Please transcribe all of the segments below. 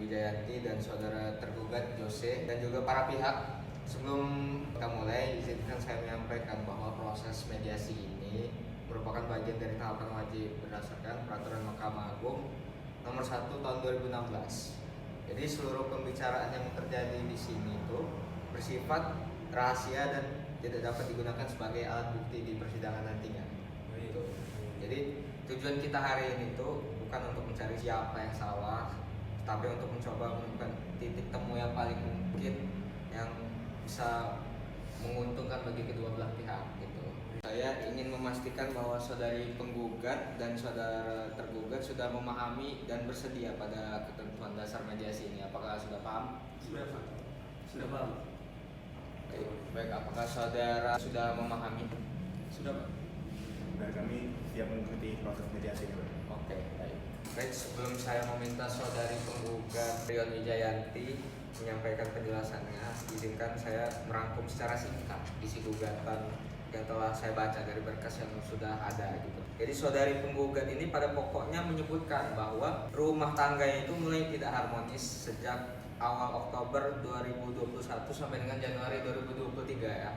Wijayanti dan saudara tergugat Jose dan juga para pihak. Sebelum kita mulai, izinkan saya menyampaikan bahwa proses mediasi ini merupakan bagian dari tahapan wajib berdasarkan Peraturan Mahkamah Agung Nomor 1 Tahun 2016. Jadi seluruh pembicaraan yang terjadi di sini itu bersifat rahasia dan tidak dapat digunakan sebagai alat bukti di persidangan nantinya. Jadi tujuan kita hari ini tuh bukan untuk mencari siapa yang salah, tapi untuk mencoba menemukan titik temu yang paling mungkin yang bisa menguntungkan bagi kedua belah pihak gitu. Saya ingin memastikan bahwa saudari penggugat dan saudara tergugat sudah memahami dan bersedia pada ketentuan dasar mediasi ini. Apakah sudah paham? Sudah, Pak. Sudah paham. Baik, apakah saudara sudah memahami? Sudah, Pak. Dan kami siap mengikuti proses mediasi ini. Oke, baik. Baik, sebelum saya meminta saudari penggugat Rion Wijayanti menyampaikan penjelasannya, izinkan saya merangkum secara singkat isi gugatan yang telah saya baca dari berkas yang sudah ada gitu. Jadi saudari penggugat ini pada pokoknya menyebutkan bahwa rumah tangganya itu mulai tidak harmonis sejak awal Oktober 2021 sampai dengan Januari 2023 ya.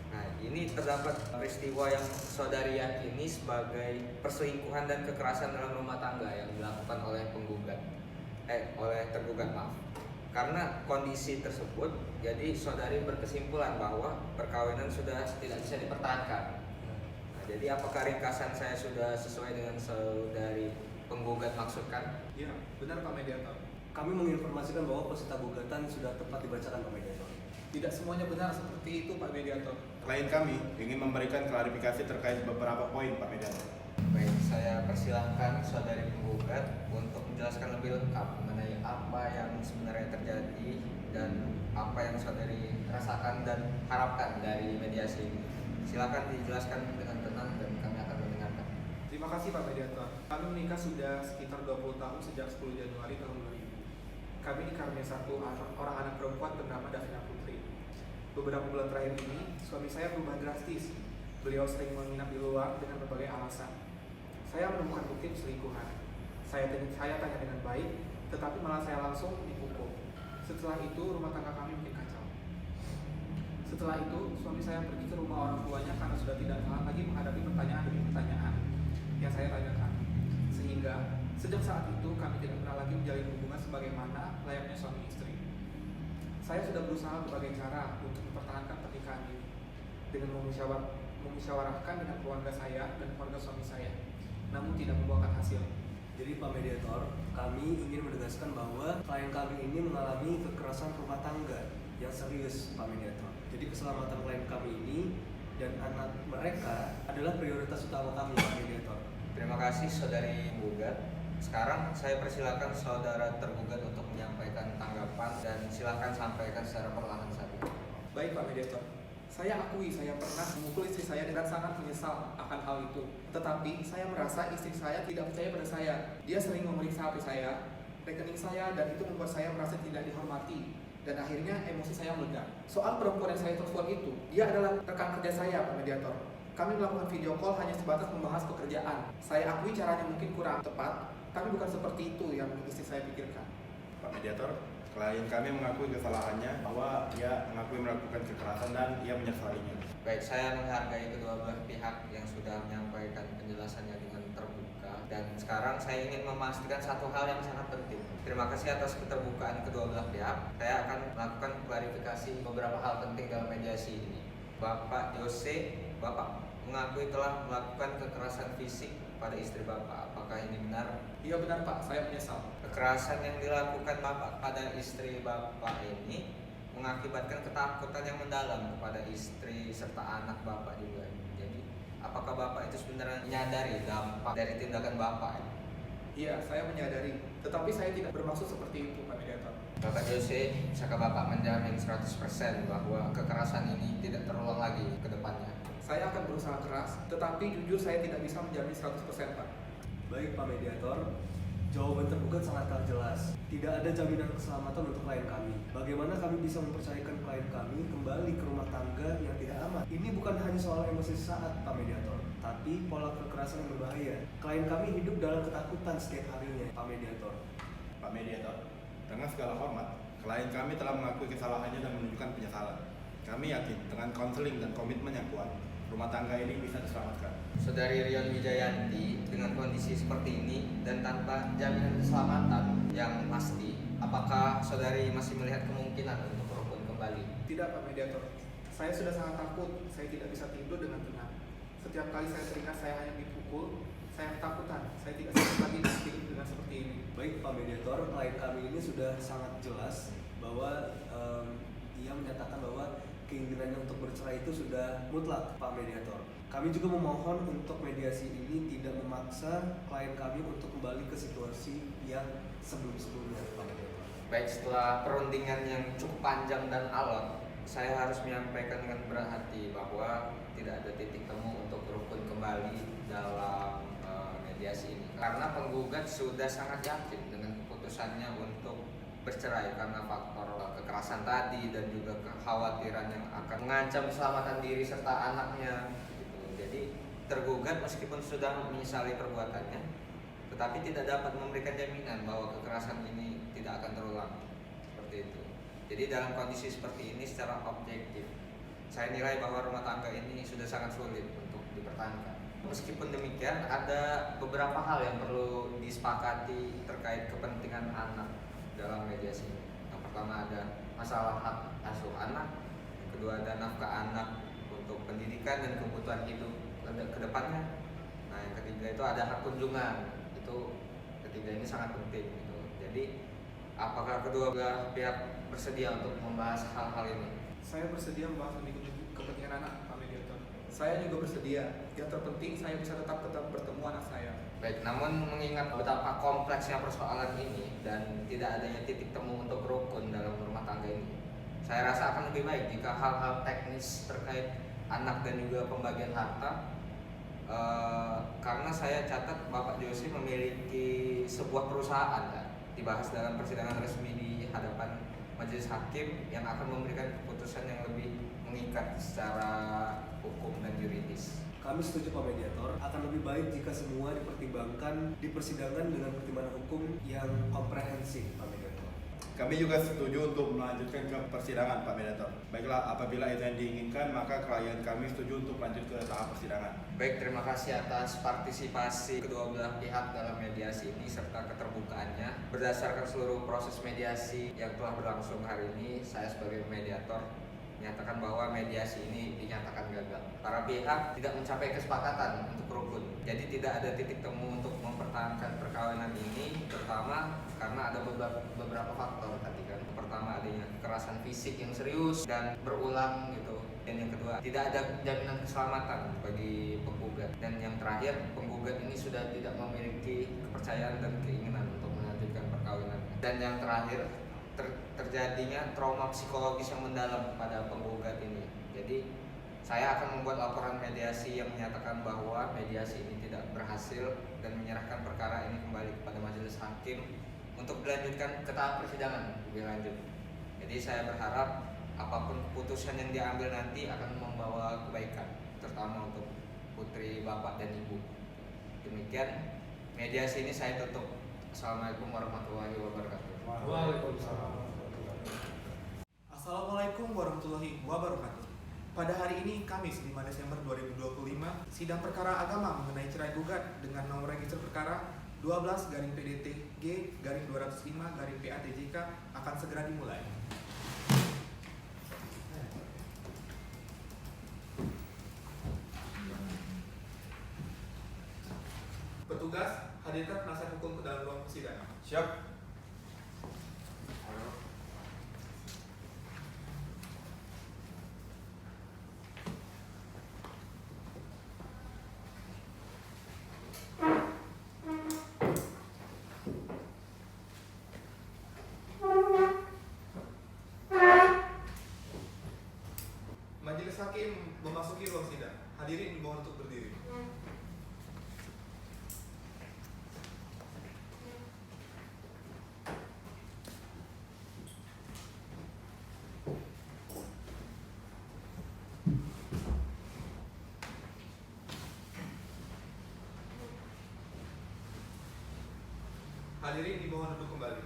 Nah, ini terdapat peristiwa yang saudari yakini sebagai perselingkuhan dan kekerasan dalam rumah tangga yang dilakukan oleh oleh tergugat, maaf. Karena kondisi tersebut, jadi saudari berkesimpulan bahwa perkawinan sudah tidak bisa dipertahankan. Nah, jadi apakah ringkasan saya sudah sesuai dengan saudari penggugat maksudkan? Iya, benar Pak Mediator. Kami menginformasikan bahwa peserta gugatan sudah tepat dibacakan Pak Mediator. Tidak semuanya benar seperti itu Pak Mediator. Klien kami ingin memberikan klarifikasi terkait beberapa poin, Pak Mediator. Baik, saya persilahkan saudari penggugat untuk menjelaskan lebih lengkap mengenai apa yang sebenarnya terjadi dan apa yang saudari rasakan dan harapkan dari mediasi ini. Silakan dijelaskan dengan tenang dan kami akan mendengarkan. Terima kasih Pak Mediator. Kami menikah sudah sekitar 20 tahun sejak 10 Januari tahun 2000. Kami dikaruniai satu orang anak perempuan bernama Davina Putri. Beberapa bulan terakhir ini, suami saya berubah drastis. Beliau sering menginap di luar dengan berbagai alasan. Saya menemukan bukti perselingkuhan. Saya tanya dengan baik, tetapi malah saya langsung dipukul. Setelah itu, rumah tangga kami makin kacau. Setelah itu, suami saya pergi ke rumah orang tuanya karena sudah tidak tahan lagi menghadapi pertanyaan demi pertanyaan yang saya tanyakan. Sehingga, sejak saat itu kami tidak pernah lagi menjalin hubungan sebagaimana layaknya suami istri. Saya sudah berusaha berbagai cara untuk mempertahankan pernikahan ini dengan memusyawarahkan dengan keluarga saya dan keluarga suami saya, namun tidak membuahkan hasil. Jadi Pak Mediator, kami ingin menegaskan bahwa klien kami ini mengalami kekerasan rumah tangga yang serius Pak Mediator. Jadi keselamatan klien kami ini dan anak mereka adalah prioritas utama kami Pak Mediator. Terima kasih saudari penggugat. Sekarang saya persilakan saudara tergugat untuk menyampaikan tanggapan dan silakan sampaikan secara perlahan saja. Baik Pak Mediator, saya akui saya pernah memukul istri saya dan sangat menyesal akan hal itu. Tetapi saya merasa istri saya tidak percaya pada saya. Dia sering memeriksa HP saya, rekening saya, dan itu membuat saya merasa tidak dihormati. Dan akhirnya emosi saya meledak. Soal perempuan yang saya telepon itu, dia adalah rekan kerja saya Pak Mediator. Kami melakukan video call hanya sebatas membahas pekerjaan. Saya akui caranya mungkin kurang tepat, tapi bukan seperti itu yang istri saya pikirkan. Pak Mediator, klien kami mengakui kesalahannya bahwa ia mengakui melakukan kekerasan dan ia menyesalinya. Baik, saya menghargai kedua belah pihak yang sudah menyampaikan penjelasannya dengan terbuka. Dan sekarang saya ingin memastikan satu hal yang sangat penting. Terima kasih atas keterbukaan kedua belah pihak. Saya akan melakukan klarifikasi beberapa hal penting dalam mediasi ini. Bapak Jose, Bapak mengakui telah melakukan kekerasan fisik pada istri Bapak. Apakah ini benar? Iya benar Pak, saya menyesal. Kekerasan yang dilakukan Bapak pada istri Bapak ini mengakibatkan ketakutan yang mendalam kepada istri serta anak Bapak juga. Jadi, apakah Bapak itu sebenarnya menyadari dampak dari tindakan Bapak? Iya, saya menyadari. Tetapi saya tidak bermaksud seperti itu Pak Mediator. Bapak Jose, bisakah Bapak menjamin 100% bahwa kekerasan ini tidak terulang lagi ke depannya? Saya akan berusaha keras, tetapi jujur saya tidak bisa menjamin 100% Pak. Baik Pak Mediator, jawaban tergugat sangat jelas. Tidak ada jaminan keselamatan untuk klien kami. Bagaimana kami bisa mempercayakan klien kami kembali ke rumah tangga yang tidak aman? Ini bukan hanya soal emosi saat Pak Mediator, tapi pola kekerasan yang berbahaya. Klien kami hidup dalam ketakutan setiap harinya Pak Mediator. Pak Mediator, Dengan segala hormat, klien kami telah mengakui kesalahannya dan menunjukkan penyesalan. Kami yakin dengan konseling dan komitmen yang kuat, rumah tangga ini bisa diselamatkan. Saudari Rion Wijayanti, dengan kondisi seperti ini dan tanpa jaminan keselamatan yang pasti, apakah saudari masih melihat kemungkinan untuk rukun kembali? Tidak Pak Mediator, saya sudah sangat takut, saya tidak bisa tidur dengan tenang. Setiap kali saya teringat saya hanya dipukul, saya ketakutan, saya tidak sanggup lagi hidup dengan seperti ini. Baik Pak Mediator, klien kami ini sudah sangat jelas bahwa ia menyatakan bahwa keinginannya untuk bercerai itu sudah mutlak Pak Mediator. Kami juga memohon untuk mediasi ini tidak memaksa klien kami untuk kembali ke situasi yang sebelum-sebelumnya Pak Mediator. Baik, setelah perundingan yang cukup panjang dan alot, saya harus menyampaikan dengan berat hati bahwa tidak ada titik temu untuk rukun kembali dalam mediasi ini. Karena penggugat sudah sangat yakin dengan keputusannya untuk bercerai karena faktor kekerasan tadi dan juga kekhawatiran yang akan mengancam keselamatan diri serta anaknya. Gitu. Jadi tergugat meskipun sudah menyesali perbuatannya, tetapi tidak dapat memberikan jaminan bahwa kekerasan ini tidak akan terulang. Seperti itu. Jadi dalam kondisi seperti ini secara objektif, saya nilai bahwa rumah tangga ini sudah sangat sulit untuk dipertahankan. Meskipun demikian, ada beberapa hal yang perlu disepakati terkait kepentingan anak dalam mediasi ini. Yang pertama ada masalah hak asuh anak, yang kedua ada nafkah anak untuk pendidikan dan kebutuhan hidup ke depannya. Nah, yang ketiga itu ada hak kunjungan. Itu ketiga ini sangat penting gitu. Jadi, apakah kedua belah pihak bersedia untuk membahas hal-hal ini? Saya bersedia membahas lebih kepentingan anak Pak Mediator. Saya juga bersedia. Yang terpenting saya bisa tetap bertemu anak saya. Baik, namun mengingat betapa kompleksnya persoalan ini dan tidak adanya titik temu untuk rukun dalam rumah tangga ini, saya rasa akan lebih baik jika hal-hal teknis terkait anak dan juga pembagian harta, karena saya catat Bapak Josi memiliki sebuah perusahaan kan, dibahas dalam persidangan resmi di hadapan majelis hakim yang akan memberikan keputusan yang lebih mengikat secara hukum dan yuridis. Kami setuju Pak Mediator, akan lebih baik jika semua dipertimbangkan di persidangan dengan pertimbangan hukum yang komprehensif Pak Mediator. Kami juga setuju untuk melanjutkan ke persidangan Pak Mediator. Baiklah, apabila itu yang diinginkan, maka klien kami setuju untuk lanjut ke tahap persidangan. Baik, terima kasih atas partisipasi kedua belah pihak dalam mediasi ini serta keterbukaannya. Berdasarkan seluruh proses mediasi yang telah berlangsung hari ini, saya sebagai mediator menyatakan bahwa mediasi ini dinyatakan gagal. Para pihak tidak mencapai kesepakatan untuk rukun. Jadi tidak ada titik temu untuk mempertahankan perkawinan ini, terutama karena ada beberapa faktor tadi kan. Pertama, adanya kekerasan fisik yang serius dan berulang gitu. Dan yang kedua, tidak ada jaminan keselamatan bagi penggugat. Dan yang terakhir, penggugat ini sudah tidak memiliki kepercayaan dan keinginan untuk melanjutkan perkawinan. Dan yang terakhir, terjadinya trauma psikologis yang mendalam pada penggugat ini. Jadi saya akan membuat laporan mediasi yang menyatakan bahwa mediasi ini tidak berhasil dan menyerahkan perkara ini kembali kepada majelis hakim untuk dilanjutkan ke tahap persidangan lebih lanjut. Jadi saya berharap apapun keputusan yang diambil nanti akan membawa kebaikan, terutama untuk putri, bapak, dan ibu. Demikian mediasi ini saya tutup. Assalamualaikum warahmatullahi wabarakatuh. Waalaikumsalam. Assalamualaikum warahmatullahi wabarakatuh. Pada hari ini Kamis 5 Desember 2025, sidang perkara agama mengenai cerai gugat dengan nomor register perkara 12-PDT-G-205-PATJK akan segera dimulai. Petugas, hadirkan penasihat hukum ke dalam ruang persidangan. Siap. Majelis hakim memasuki ruang sidang. Hadirin dimohon untuk berdiri. Hadirin dimohon duduk kembali.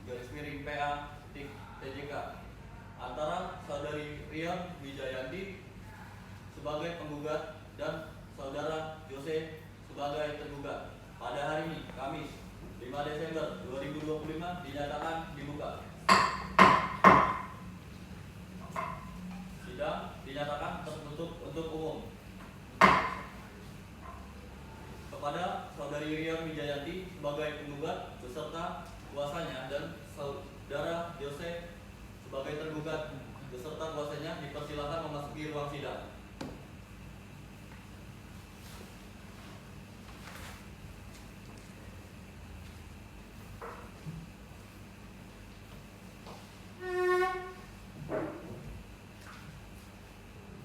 garis miring PA.TJK antara saudari Rian Wijayanti sebagai penggugat dan saudara Jose sebagai tergugat. Pada hari ini, Kamis 5 Desember 2025 dinyatakan dibuka. Sidang dinyatakan tertutup untuk umum. Kepada saudari Rian Wijayanti sebagai penggugat beserta kuasanya dan saudara Jose sebagai tergugat beserta kuasanya dipersilakan memasuki ruang sidang.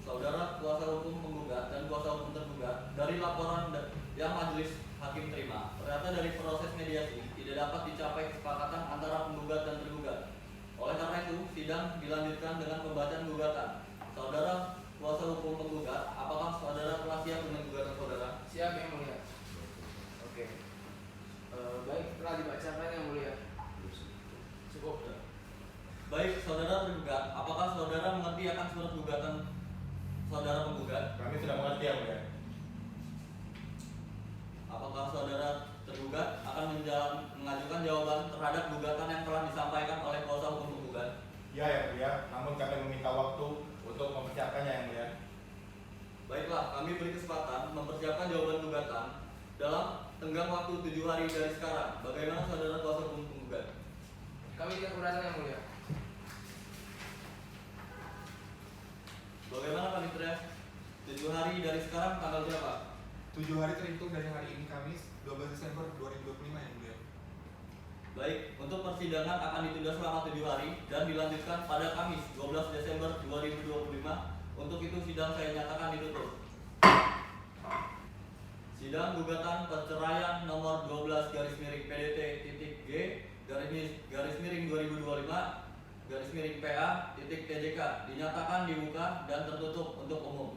Saudara kuasa hukum penggugat dan kuasa hukum tergugat, dari laporan yang majelis hakim terima, ternyata dari proses mediasi tidak dapat dicapai kesepakatan antara penggugat dan tergugat. Oleh karena itu, sidang dilanjutkan dengan pembacaan gugatan. Saudara kuasa hukum penggugat, apakah saudara telah siap dengan gugatan saudara? Siap yang mulia. Oke. Baik, telah dibacakan yang mulia. Cukup. Baik, saudara tergugat, apakah saudara mengerti akan surat gugatan saudara penggugat? Kami sudah mengerti ya mulia. Apakah saudara tergugat akan mengajukan jawaban terhadap gugatan yang telah disampaikan oleh kuasa hukum penggugat? Ya ya mulia, namun kami meminta waktu untuk mempersiapkannya yang mulia. Baiklah, kami beri kesempatan mempersiapkan jawaban gugatan dalam tenggang waktu 7 hari dari sekarang. Bagaimana saudara kuasa hukum penggugat? Kami tidak keberatan yang mulia. Bagaimana panitera? 7 hari dari sekarang tanggal berapa? 7 hari terhitung dari hari ini Kamis 12 Desember 2025 yang mulia. Baik, untuk persidangan akan ditunda selama 7 hari dan dilanjutkan pada Kamis 12 Desember 2025. Untuk itu sidang saya nyatakan ditutup. Sidang gugatan perceraian nomor 12 garis miring PDT.G garis miring 2025 garis miring PA.TJK dinyatakan dibuka dan tertutup untuk umum.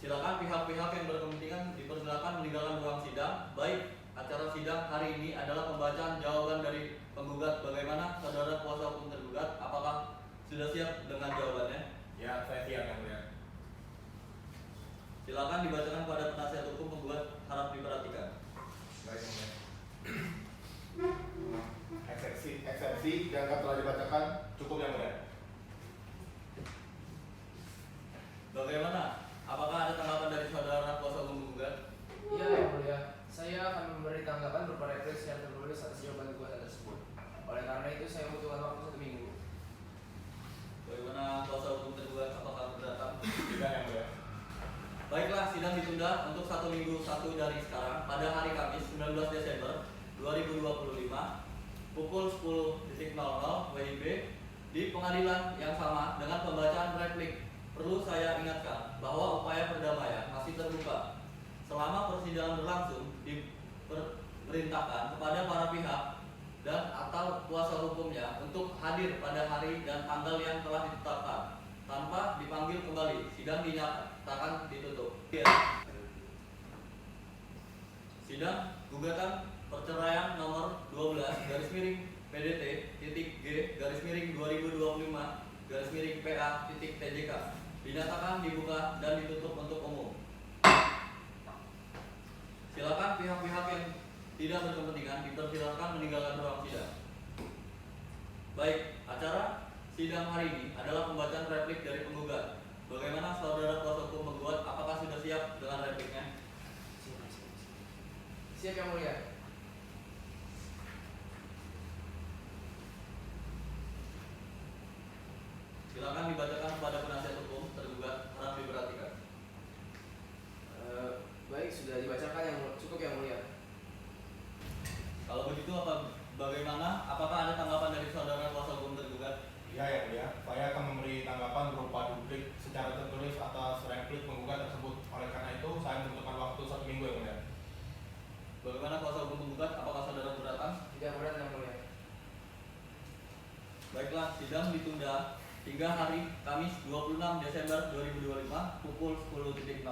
Silakan pihak-pihak yang berkepentingan dipersilakan meninggalkan ruang sidang. Baik, acara sidang hari ini adalah pembacaan jawaban dari penggugat. Bagaimana saudara kuasa hukum tergugat? Apakah sudah siap dengan jawabannya? Ya, saya siap yang mulia. Silakan dibacakan pada penasihat hukum penggugat, harap diperhatikan. Baik yang mulia. Eksepsi dianggap telah dibacakan, cukup yang mulia. Bagaimana? Apakah ada tanggapan dari saudara kuasa hukum penggugat? Iya yang mulia. Saya akan memberi tanggapan berupa replik secara tertulis atas jawaban gugatan tersebut. Oleh karena itu saya membutuhkan waktu 1 minggu. Bagaimana kuasa hukum tergugat? Apakah keberatan? Tidak yang mulia. Baiklah, sidang ditunda untuk 1 minggu 1 dari sekarang pada hari Kamis 19 Desember 2025 pukul 10.00 WIB di pengadilan yang sama dengan pembacaan replik. Perlu saya ingatkan bahwa upaya perdamaian masih terbuka. Selama persidangan berlangsung, diperintahkan kepada para pihak dan atau kuasa hukumnya untuk hadir pada hari dan tanggal yang telah ditetapkan tanpa dipanggil kembali. Sidang dinyatakan ditutup. Sidang gugatan perceraian nomor 12 garis miring PDT.G garis miring 2025 garis miring PA.TJK dinyatakan dibuka dan ditutup untuk umum. Silakan pihak-pihak yang tidak berkepentingan dipersilakan meninggalkan ruang sidang. Baik, acara sidang hari ini adalah pembacaan replik dari penggugat. Bagaimana saudara kuasa hukum penggugat? Apakah sudah siap dengan repliknya? Siap yang mulia. Silakan dibacakan kepada penasihat hukum tergugat, harap diperhatikan. Baik, sudah dibacakan yang cukup yang mulia. Kalau begitu bagaimana? Apakah ada tanggapan dari saudara kuasa hukum tergugat? Ya yang mulia, saya akan memberi tanggapan berupa duplik secara tertulis atas replik penggugat tersebut. Oleh karena itu, saya membutuhkan waktu 1 minggu yang mulia. Bagaimana kuasa hukum penggugat? Apakah saudara keberatan? Tidak berat yang mulia. Baiklah, sidang ditunda hingga hari Kamis 26 Desember 2025 pukul 10.00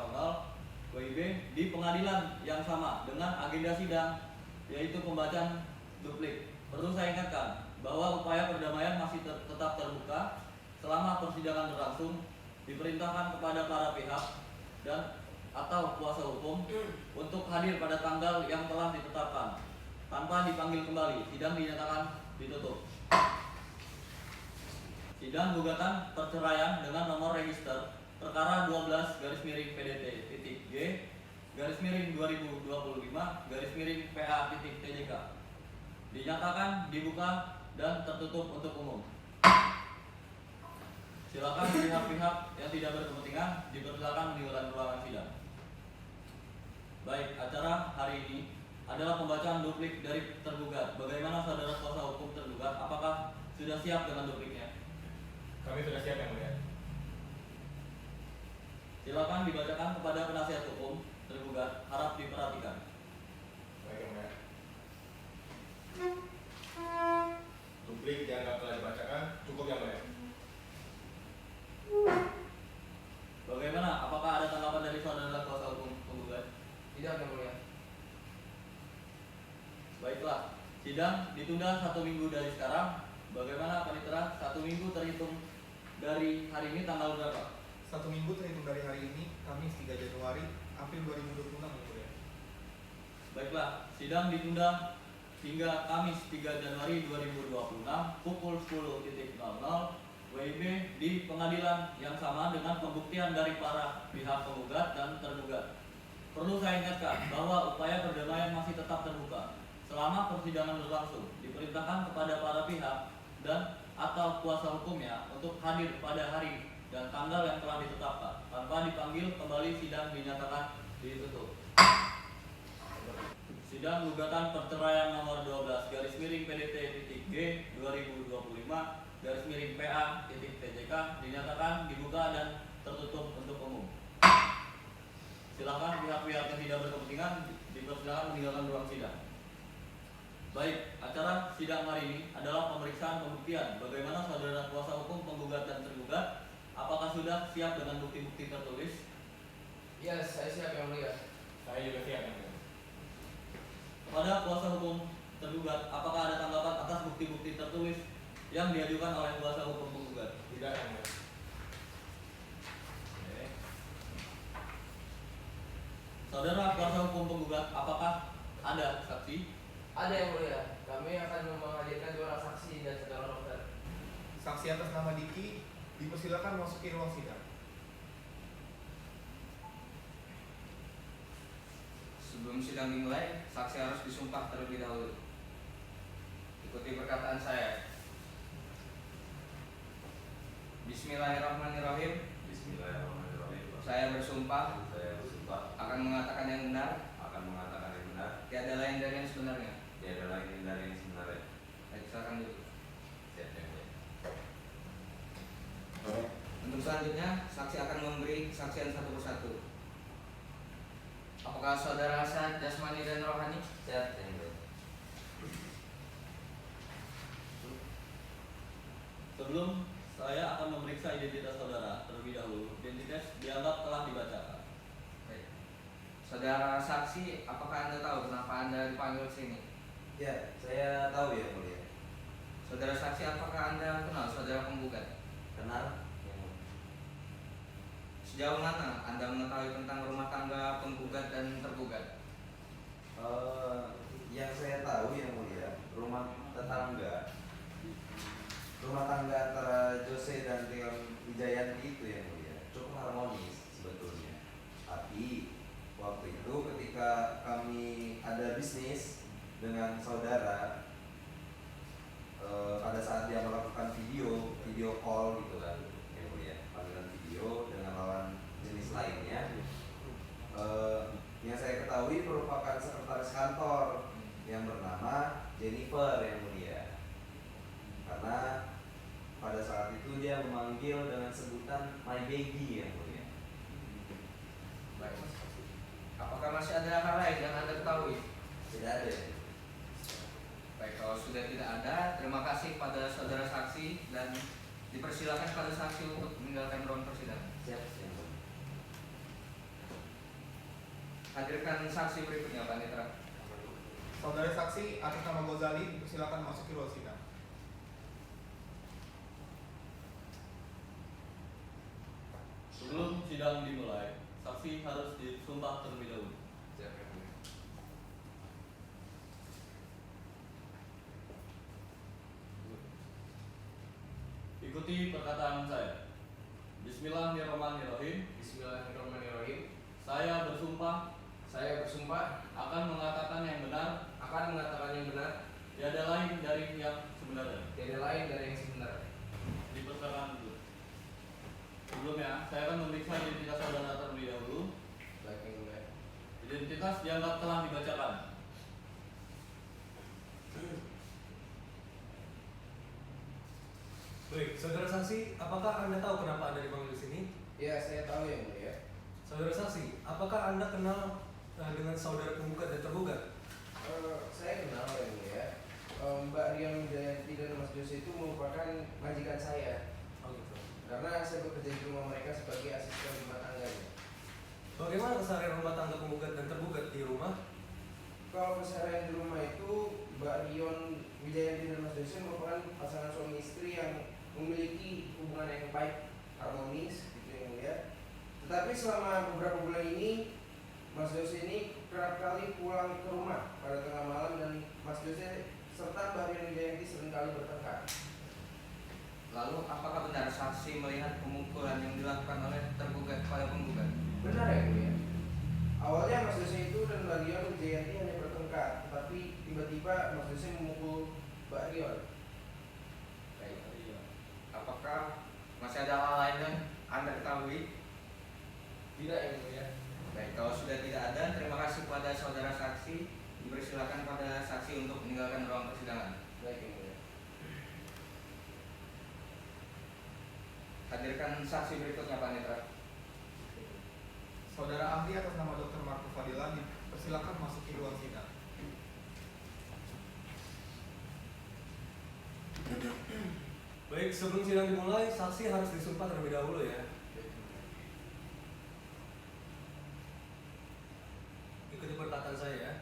WIB di pengadilan yang sama dengan agenda sidang yaitu pembacaan duplik. Perlu saya ingatkan bahwa upaya perdamaian masih tetap terbuka selama persidangan berlangsung. Diperintahkan kepada para pihak dan atau kuasa hukum untuk hadir pada tanggal yang telah ditetapkan tanpa dipanggil kembali. Sidang dinyatakan ditutup. Sidang gugatan perceraian dengan nomor register perkara 12-G/2025/PA.TJK dinyatakan dibuka dan tertutup untuk umum. Silakan pihak-pihak yang tidak berkepentingan dipersilakan meninggalkan ruangan sidang. Baik, acara hari ini adalah pembacaan duplik dari tergugat. Bagaimana saudara kuasa hukum tergugat? Apakah sudah siap dengan dupliknya? Kami sudah siap yang mulia. Silakan dibacakan kepada penasihat hukum tergugat. Harap diperhatikan. Baik yang mulia. Duplik dianggap telah dibacakan, cukup yang mulia. Bagaimana? Apakah ada tanggapan dari saudara kuasa hukum penggugat? Tidak, yang mulia. Baiklah, sidang ditunda 1 minggu dari sekarang. Bagaimana panitera? 1 minggu terhitung dari hari ini tanggal berapa? 1 minggu terhitung dari hari ini, Kamis 3 Januari, April 2026 yang mulia. Baiklah, sidang ditunda hingga Kamis 3 Januari 2026 pukul 10.00 WIB di pengadilan yang sama dengan pembuktian dari para pihak penggugat dan tergugat. Perlu saya ingatkan bahwa upaya perdamaian masih tetap terbuka selama persidangan berlangsung. Diperintahkan kepada para pihak dan atau kuasa hukumnya untuk hadir pada hari dan tanggal yang telah ditetapkan tanpa dipanggil kembali. Sidang dinyatakan ditutup. Sidang gugatan perceraian nomor 12-G/2025/PA.TJK dinyatakan dibuka dan tertutup untuk umum. Silakan pihak-pihak yang tidak berkepentingan dipersilakan meninggalkan ruang sidang. Baik, acara sidang hari ini adalah pemeriksaan pembuktian. Bagaimana saudara kuasa hukum penggugat dan tergugat? Apakah sudah siap dengan bukti-bukti tertulis? Ya, saya siap yang mulia. Saya juga siap yang mulia. Kepada kuasa hukum tergugat, apakah ada tanggapan atas bukti-bukti tertulis yang diajukan oleh kuasa hukum penggugat? Tidak yang mulia. Oke. Saudara kuasa hukum penggugat, apakah ada saksi? Ada yang mulia. Kami akan menghadirkan 2 orang saksi dan 1 orang dokter. Saksi atas nama Diki dipersilakan masuki ruang sidang. Sebelum sidang dimulai, saksi harus disumpah terlebih dahulu. Ikuti perkataan saya. Bismillahirrahmanirrahim. Bismillahirrahmanirrahim. Saya bersumpah Saya bersumpah akan mengatakan yang benar, akan mengatakan yang benar, tiada lain dari yang sebenarnya. tiada lain dari yang sebenarnya. Baik, silakan dulu. Siap yang mulia. Untuk selanjutnya, saksi akan memberi kesaksian satu persatu. Apakah saudara sehat jasmani dan rohani? Siap yang mulia. Sebelum saya akan memeriksa identitas saudara terlebih dahulu, identitas dianggap telah dibacakan. Baik. Saudara saksi, apakah Anda tahu kenapa Anda dipanggil ke sini? Ya, saya tahu yang mulia. Saudara saksi, apakah Anda kenal saudara penggugat? Kenal yang mulia. Sejauh mana Anda mengetahui tentang rumah tangga penggugat dan tergugat? Yang saya tahu yang mulia, rumah tangga antara Jose dan Rion Wijayanti itu yang mulia cukup harmonis sebetulnya. Tapi waktu itu ketika kami ada bisnis dengan saudara, pada saat dia melakukan video call gitu kan, yang mulia, panggilan video dengan lawan jenis lainnya, yang saya ketahui merupakan sekretaris kantor yang bernama Jennifer yang mulia. Karena pada saat itu dia memanggil dengan sebutan my baby yang mulia. Baik. Apakah masih ada hal lain yang Anda ketahui? Tidak ada. Baik, kalau sudah tidak ada, terima kasih pada saudara saksi dan dipersilakan pada saksi untuk meninggalkan ruang persidangan. Siap yang mulia. Hadirkan saksi berikutnya, Pak Nitra. Saudara saksi atas nama Gozali dipersilakan masuki ruang sidang. Sebelum sidang dimulai, saksi harus disumpah terlebih dahulu. Siap, Yang Mulia. Ikuti perkataan saya. Bismillahirrahmanirrahim. Bismillahirrahmanirrahim. Saya bersumpah Saya bersumpah akan mengatakan yang benar, akan mengatakan yang benar, tiada lain dari yang sebenarnya. tiada lain dari yang sebenarnya. Dipersilakan dulu. Sebelumnya, saya akan memeriksa identitas saudara terlebih dahulu. Baik, Yang Mulia. Identitas dianggap telah dibacakan. Baik, saudara saksi, apakah Anda tahu kenapa Anda dipanggil di sini? Ya, saya tahu Yang Mulia. Saudara saksi, apakah Anda kenal dengan saudara penggugat dan tergugat? Saya kenal Yang Mulia. Mbak Rian Wijayanti dan Mas Jose itu merupakan majikan saya. Oh gitu. Karena saya bekerja di rumah mereka sebagai asisten rumah tangganya. Bagaimana keseharian rumah tangga penggugat dan tergugat di rumah? Kalau keseharian di rumah itu, Mbak Rion Wijayanti dan Mas Jose merupakan pasangan suami istri yang memiliki hubungan yang baik, harmonis, gitu Yang Mulia. Tetapi selama beberapa bulan ini, Mas Jose ini kerap kali pulang ke rumah pada tengah malam dan Mas Jose serta Mbak Rian Wijayanti seringkali bertengkar. Lalu, apakah benar saksi melihat pemukulan yang dilakukan oleh tergugat kepada penggugat? Benar Yang Mulia. Awalnya Mas Jose itu dan Mbak Rion Wijayanti hanya bertengkar, tetapi tiba-tiba Mas Jose memukul Mbak Rion. Baik. Apakah masih ada hal lain yang Anda ketahui? Tidak Yang Mulia. Baik, kalau sudah tidak ada, terima kasih kepada saudara saksi. Dipersilakan pada saksi untuk meninggalkan ruang persidangan. Baik Yang Mulia. Hadirkan saksi berikutnya Pak Netra. Saudara ahli atas nama Dr. Marco Fadila dipersilakan masuki ruang sidang. Baik, sebelum sidang dimulai, saksi harus disumpah terlebih dahulu ya. Ikuti perkataan saya ya.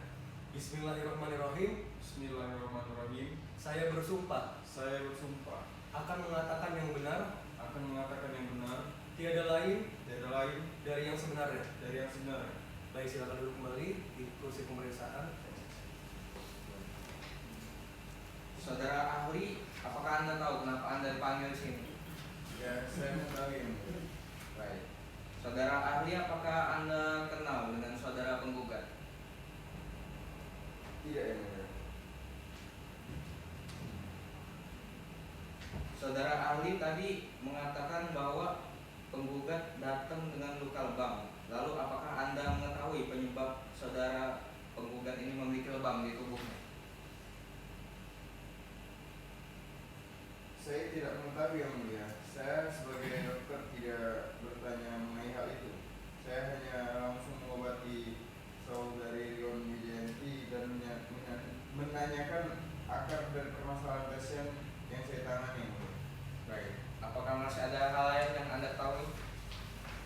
Bismillahirrahmanirrahim. Bismillahirrahmanirrahim. Saya bersumpah Saya bersumpah akan mengatakan yang benar, akan mengatakan yang benar, tiada lain tiada lain dari yang sebenarnya. dari yang sebenarnya. Baik, silakan duduk kembali di kursi pemeriksaan. Saudara ahli, apakah Anda tahu kenapa Anda dipanggil di sini? Ya, saya mengetahui yang mulia. Baik. Saudara ahli, apakah Anda kenal dengan saudara penggugat? Tidak yang mulia. Saudara ahli tadi mengatakan bahwa penggugat datang dengan luka lebam. Lalu apakah Anda mengetahui penyebab saudara penggugat ini memiliki lebam di tubuhnya? Saya tidak mengetahui yang mulia. Saya sebagai dokter tidak bertanya mengenai hal itu. Saya hanya langsung mengobati saudari Rion Wijayanti dan menanyakan akar dari permasalahan pasien yang saya tangani. Yang mulia. Baik. Apakah masih ada hal lain yang Anda ketahui?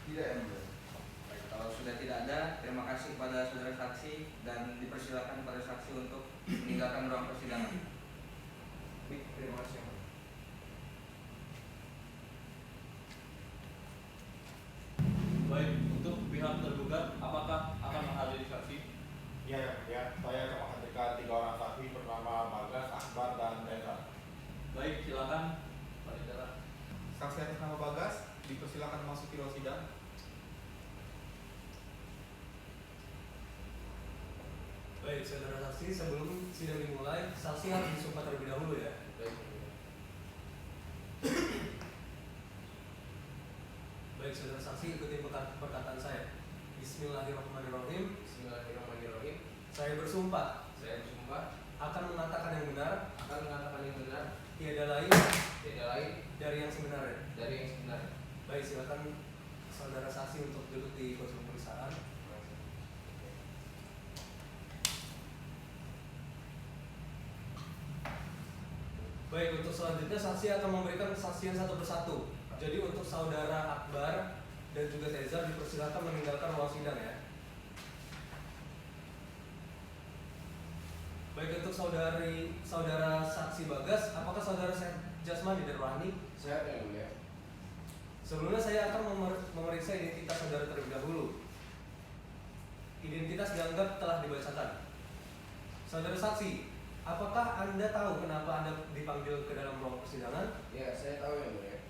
Tidak yang mulia. Baik. Kalau sudah tidak ada, terima kasih kepada saudara saksi dan dipersilakan pada saksi untuk meninggalkan ruang persidangan. Baik, terima kasih. Yang Mulia. Baik, untuk pihak tergugat, apakah akan menghadiri saksi? Iya ya, ya. Saya akan menghadirkan 3 orang saksi bernama Bagas, Akbar, dan Reza. Baik, silakan Pak Nidara. Saksi atas nama Bagas dipersilakan masuki ruang sidang. Baik, saudara saksi, sebelum sidang dimulai, saksi harus disumpah terlebih dahulu ya. Baik. Baik, saudara saksi, ikuti perkataan saya. Bismillahirrahmanirrahim. Bismillahirrahmanirrahim. Saya bersumpah Saya bersumpah akan mengatakan yang benar, akan mengatakan yang benar, tiada lain tidak lain dari yang sebenarnya. dari yang sebenarnya. Baik, silakan saudara saksi untuk duduk di kursi pemeriksaan. Baik, untuk selanjutnya saksi akan memberikan kesaksian satu persatu. Jadi untuk saudara Akbar dan juga Teza dipersilakan meninggalkan ruang sidang ya. Baik, untuk saudara saksi Bagas, apakah saudara sehat jasmani dan rohani? Sehat yang mulia. Sebelumnya saya akan memeriksa identitas saudara terlebih dahulu. Identitas dianggap telah dibacakan. Saudara saksi, apakah Anda tahu kenapa Anda dipanggil ke dalam ruang persidangan? Ya, saya tahu yang mulia.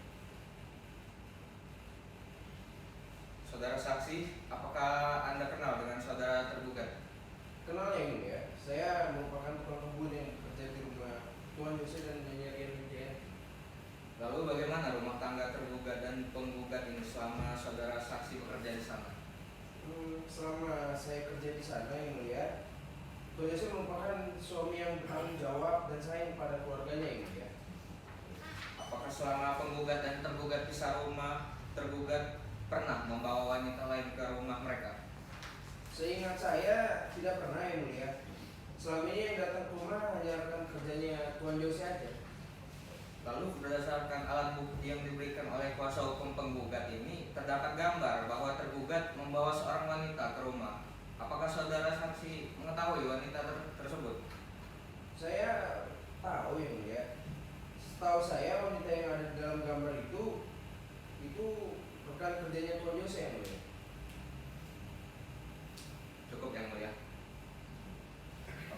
Saudara saksi, apakah Anda kenal dengan saudara tergugat? Kenal yang mulia. Saya merupakan tukang kebun yang bekerja di rumah Tuan Jose dan Nyonya Rian Wijayanti. Lalu bagaimana rumah tangga tergugat dan penggugat ini selama saudara saksi bekerja di sana? Selama saya kerja di sana yang mulia, Tuan Jose merupakan suami yang bertanggung jawab dan sayang pada keluarganya yang mulia. Apakah selama penggugat dan tergugat pisah rumah, tergugat pernah membawa wanita lain ke rumah mereka? Seingat saya tidak pernah yang mulia. Selama ini yang datang ke rumah hanya rekan kerjanya Tuan Jose aja. Lalu berdasarkan alat bukti yang diberikan oleh kuasa hukum penggugat ini, terdapat gambar bahwa tergugat membawa seorang wanita ke rumah. Apakah saudara saksi mengetahui wanita tersebut? Saya tahu yang mulia. Setahu saya wanita yang ada di dalam gambar itu rekan kerjanya Tuan Jose yang mulia. Cukup yang mulia.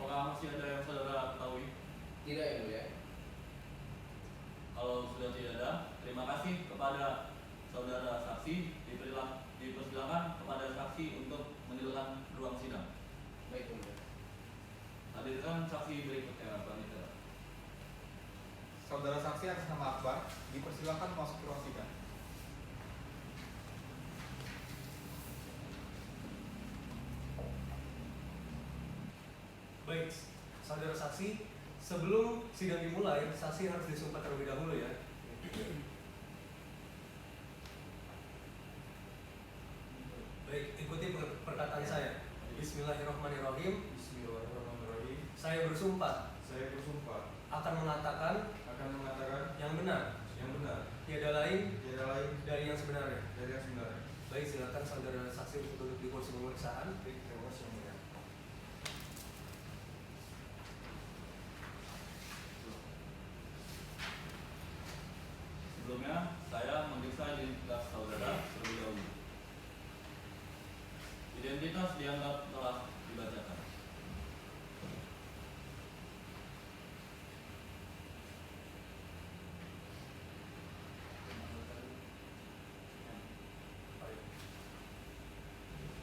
Apakah masih ada yang saudara ketahui? Tidak yang mulia. Kalau sudah tidak ada, terima kasih kepada saudara saksi. Dipersilakan kepada saksi untuk meninggalkan ruang sidang. Baik yang mulia. Hadirkan saksi berikutnya, Pak Nita. Saudara saksi atas nama Akbar dipersilakan masuk ke ruang sidang. Baik, saudara saksi, sebelum sidang dimulai, saksi harus disumpah terlebih dahulu ya. Baik, ikuti perkataan saya. Bismillahirrahmanirrahim. Bismillahirrahmanirrahim. Saya bersumpah Saya bersumpah akan mengatakan akan mengatakan yang benar, yang benar, tiada lain tiada lain dari yang sebenarnya. dari yang sebenarnya. Baik, silakan saudara saksi untuk duduk di kursi pemeriksaan. Baik, terima kasih yang mulia. Sebelumnya, saya memeriksa identitas saudara terlebih dahulu. Identitas dianggap telah dibacakan.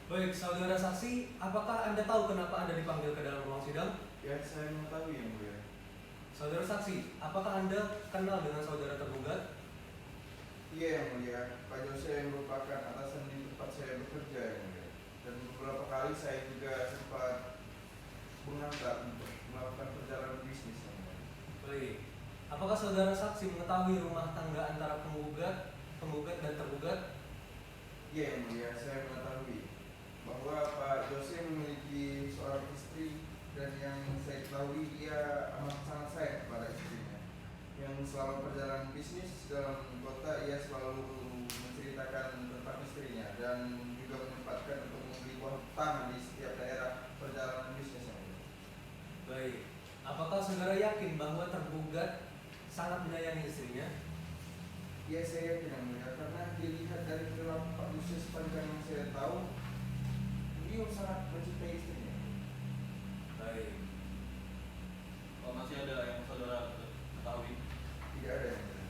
Baik, saudara saksi, apakah Anda tahu kenapa Anda dipanggil ke dalam ruang sidang? Ya, saya mengetahui yang mulia. Saudara saksi, apakah Anda kenal dengan saudara tergugat? Iya yang mulia. Pak Jose yang merupakan atasan di tempat saya bekerja yang mulia. Dan beberapa kali saya juga sempat mengantar untuk melakukan perjalanan bisnis yang mulia. Baik, apakah saudara saksi mengetahui rumah tangga antara penggugat dan tergugat? Iya yang mulia, saya mengetahui bahwa Pak Jose memiliki seorang istri dan yang saya ketahui ia amat sangat sayang kepada istrinya. Yang selama perjalanan bisnis dalam kota ia selalu menceritakan tentang istrinya dan juga menyempatkan untuk membeli buah tangan di setiap daerah perjalanan bisnis yang mulia. Baik, apakah saudara yakin bahwa tergugat sangat menyayangi istrinya? Ya saya yakin yang mulia karena dilihat dari perilaku Pak Jose sepanjang yang saya tahu beliau sangat mencintai istrinya. Baik, Kalau masih ada yang saudara ketahui? Tidak ada yang mulia.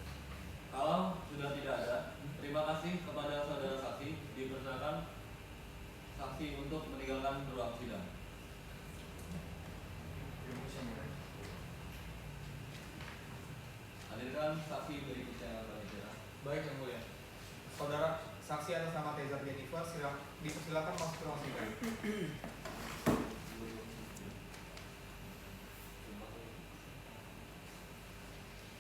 Kalau sudah tidak ada, terima kasih kepada saudara saksi. Dipersilakan saksi untuk meninggalkan ruang sidang. Terima kasih yang mulia. Hadirkan saksi berikutnya, Pak Nita. Baik yang mulia. Saudara saksi atas nama Teza Jennifer dipersilakan masuk ke ruang sidang.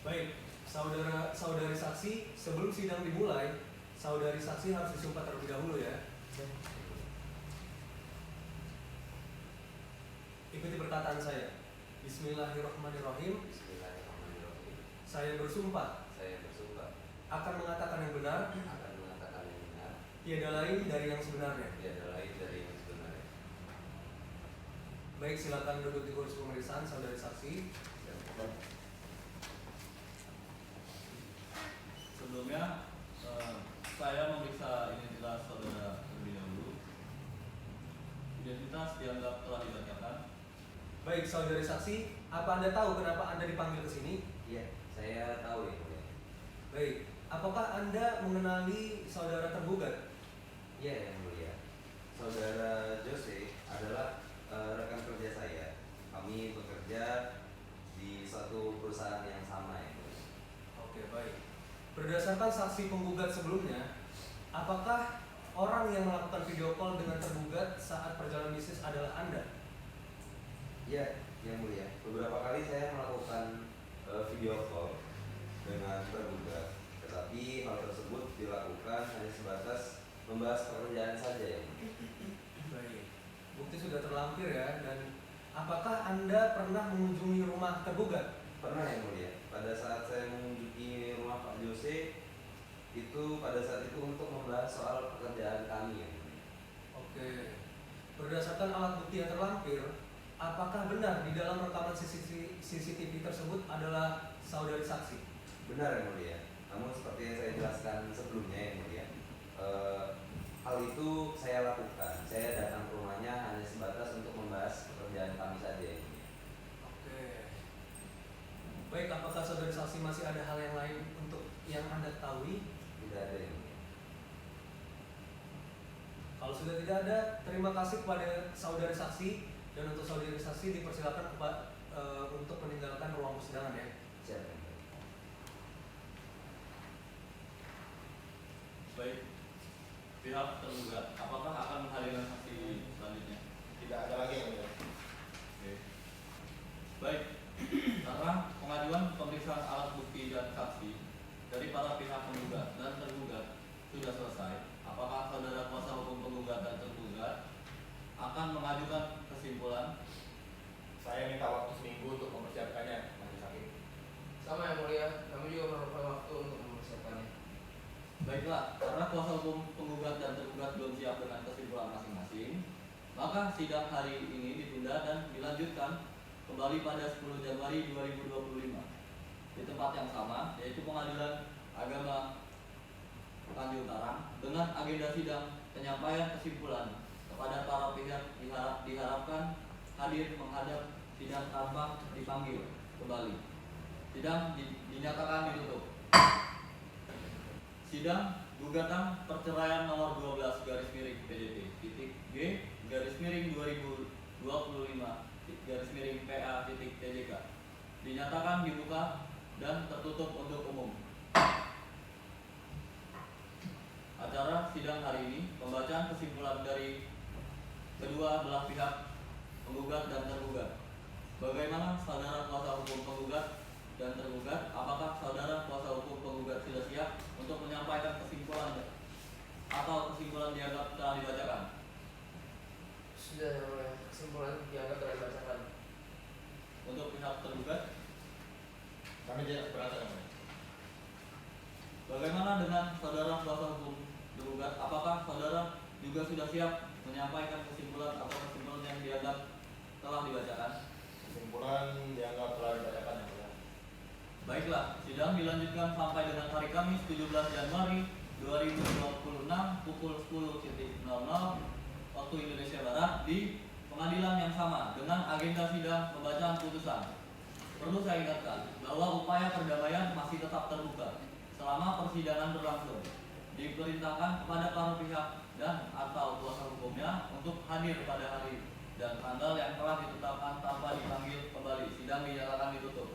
baik, saudari saksi, sebelum sidang dimulai, saudari saksi harus disumpah terlebih dahulu ya. Ikuti perkataan saya. Bismillahirrahmanirrahim. Bismillahirrahmanirrahim. Saya bersumpah Saya bersumpah akan mengatakan yang benar, akan mengatakan yang benar, tiada lain dari yang sebenarnya. tiada lain dari yang sebenarnya. Baik, silakan duduk di kursi pemeriksaan saudari saksi. Sebelumnya saya memeriksa identitas saudara terlebih dahulu. Identitas dianggap telah dibacakan. Baik, saudari saksi, apa Anda tahu kenapa Anda dipanggil ke sini? Iya, saya tahu ya mulia. Baik, apakah Anda mengenali saudara tergugat? Iya yang mulia. Saudara Jose adalah rekan kerja saya. Kami bekerja di suatu perusahaan yang sama ya mulia. Oke, baik. Berdasarkan saksi penggugat sebelumnya, apakah orang yang melakukan video call dengan tergugat saat perjalanan bisnis adalah Anda? Iya, yang mulia. Beberapa kali saya melakukan video call dengan tergugat, tetapi hal tersebut dilakukan hanya sebatas membahas pekerjaan saja ya mulia. Baik. Bukti sudah terlampir ya. Dan apakah Anda pernah mengunjungi rumah tergugat? Pernah ya mulia. Pada saat saya mengunjungi rumah Pak Jose, itu pada saat itu untuk membahas soal pekerjaan kami ya mulia. Oke. Berdasarkan alat bukti yang terlampir, apakah benar di dalam rekaman CCTV tersebut adalah saudari saksi? Benar ya mulia. Namun seperti yang saya jelaskan sebelumnya ya mulia, hal itu saya lakukan. Saya datang ke rumahnya hanya sebatas untuk membahas pekerjaan kami saja ya mulia. Oke. Baik, apakah saudari saksi masih ada hal yang lain untuk yang Anda ketahui? Tidak ada ya mulia. Kalau sudah tidak ada, terima kasih kepada saudari saksi, dan untuk saudari saksi dipersilakan untuk meninggalkan ruang persidangan ya. Siap ya mulia. Baik, pihak tergugat, apakah akan menghadirkan saksi selanjutnya? Tidak ada lagi yang mulia. Oke. Baik, karena pengajuan pemeriksaan alat bukti dan saksi dari para pihak penggugat dan tergugat sudah selesai, apakah saudara kuasa hukum penggugat dan tergugat akan mengajukan kesimpulan? Saya minta waktu seminggu untuk mempersiapkannya, Majelis Hakim. Sama yang mulia, kami juga memerlukan waktu untuk mempersiapkannya. Baiklah, karena kuasa hukum penggugat dan tergugat belum siap dengan kesimpulan masing-masing, maka sidang hari ini ditunda dan dilanjutkan kembali pada 10 Januari 2025 di tempat yang sama, yaitu Pengadilan Agama Tanjung Karang, dengan agenda sidang penyampaian kesimpulan kepada para pihak diharapkan hadir menghadap sidang tanpa dipanggil kembali. Sidang dinyatakan ditutup. Sidang gugatan perceraian nomor 12 garis miring PDT titik G garis miring 2025 garis miring PA titik TJK dinyatakan dibuka dan tertutup untuk umum. Acara sidang hari ini pembacaan kesimpulan dari kedua belah pihak penggugat dan tergugat. Bagaimana saudara kuasa hukum penggugat dan tergugat? Apakah saudara kuasa hukum penggugat sudah siap untuk menyampaikan kesimpulan atau kesimpulan dianggap telah dibacakan? Sudah yang mulia, kesimpulan dianggap telah dibacakan. Untuk pihak tergugat, Kami tidak keberatan yang mulia. bagaimana dengan saudara kuasa hukum tergugat? Apakah saudara juga sudah siap menyampaikan kesimpulan atau kesimpulan yang dianggap telah dibacakan? Kesimpulan dianggap telah dibacakan yang mulia. Baiklah, sidang dilanjutkan sampai dengan hari Kamis 17 Januari 2026 pukul 10.00 waktu Indonesia Barat di pengadilan yang sama dengan agenda sidang pembacaan putusan. Perlu saya ingatkan bahwa upaya perdamaian masih tetap terbuka selama persidangan berlangsung. Diperintahkan kepada para pihak dan atau kuasa hukumnya untuk hadir pada hari dan tanggal yang telah ditetapkan tanpa dipanggil kembali. Sidang dinyatakan ditutup.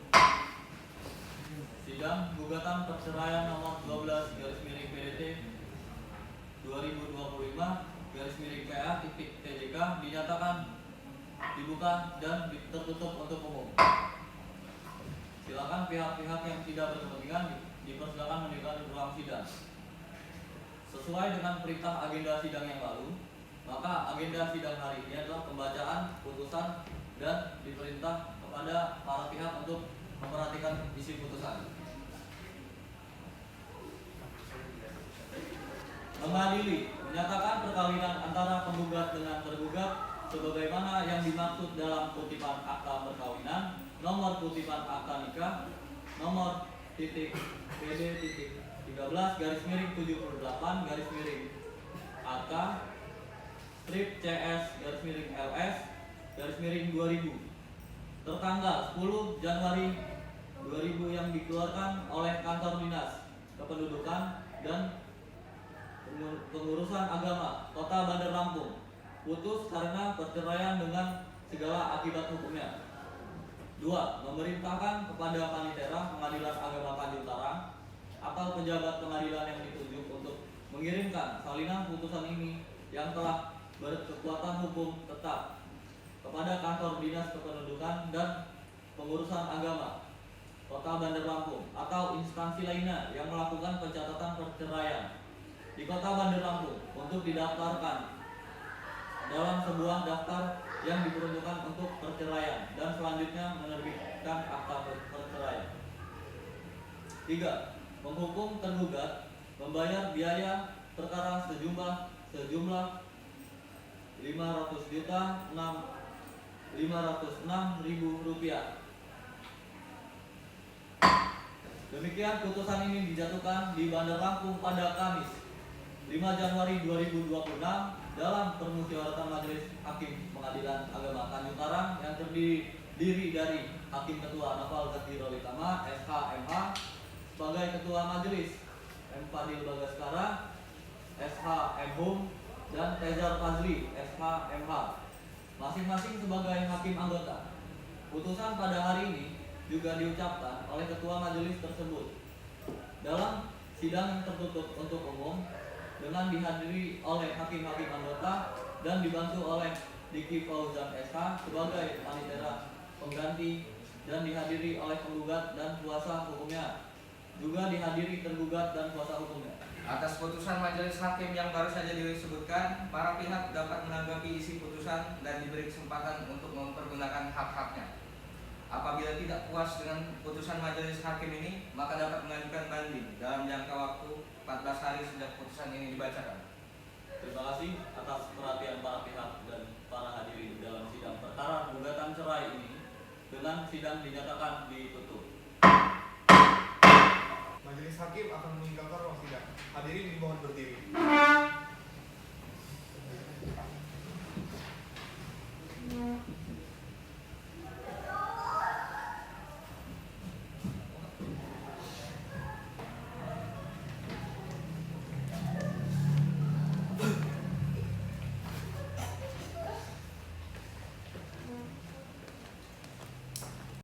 Sidang gugatan perceraian nomor 12 garis miring PDT 2025 garis miring PA titik TJK dinyatakan dibuka dan tertutup untuk umum. Silakan pihak-pihak yang tidak berkepentingan dipersilakan meninggalkan ruang sidang. Sesuai dengan perintah agenda sidang yang lalu, maka agenda sidang hari ini adalah pembacaan putusan dan diperintah kepada para pihak untuk memperhatikan isi putusan. Mengadili menyatakan perkawinan antara penggugat dengan tergugat sebagaimana yang dimaksud dalam kutipan akta perkawinan, nomor kutipan akta nikah, nomor titik PD titik 13/78 AK strip CS LS 2000 tertanggal 10 Januari 2000 yang dikeluarkan oleh Kantor Dinas Kependudukan dan Pengurusan Agama Kota Bandar Lampung, putus karena perceraian dengan segala akibat hukumnya. 2. Memerintahkan kepada Panitera Pengadilan Agama Tanjung Karang atau pejabat pengadilan yang ditunjuk untuk mengirimkan salinan putusan ini yang telah berkekuatan hukum tetap kepada Kantor Dinas Kependudukan dan Pengurusan Agama Kota Bandar Lampung atau instansi lainnya yang melakukan pencatatan perceraian di Kota Bandar Lampung untuk didaftarkan dalam sebuah daftar yang diperuntukkan untuk perceraian dan selanjutnya menerbitkan akta perceraian. 3. Menghukum tergugat membayar biaya perkara sejumlah 506.000 rupiah. Demikian putusan ini dijatuhkan di Bandar Lampung pada Kamis 5 Januari 2026 dalam permusyawaratan Majelis Hakim Pengadilan Agama Tanjung Karang yang terdiri dari Hakim Ketua Noval Zakirul Itama SH.MH sebagai Ketua Majelis, M. Fadil Bagaskara SH.M. Hum dan Tezar Fazli SH.MH masing-masing sebagai hakim anggota. Putusan pada hari ini juga diucapkan oleh Ketua Majelis tersebut dalam sidang tertutup untuk umum dengan dihadiri oleh hakim-hakim anggota dan dibantu oleh Diki Fauzan SH sebagai panitera pengganti dan dihadiri oleh penggugat dan kuasa hukumnya. Juga dihadiri tergugat dan kuasa hukumnya. Atas putusan majelis hakim yang baru saja disebutkan, para pihak dapat menanggapi isi putusan dan diberi kesempatan untuk mempergunakan hak-haknya. Apabila tidak puas dengan putusan majelis hakim ini, maka dapat mengajukan banding dalam jangka waktu 14 hari sejak putusan ini dibacakan. Terima kasih atas perhatian para pihak dan para hadirin dalam sidang perkara gugatan cerai ini. Dengan sidang dinyatakan ditutup. Majelis hakim akan meninggalkan ruang sidang. Hadirin dimohon berdiri.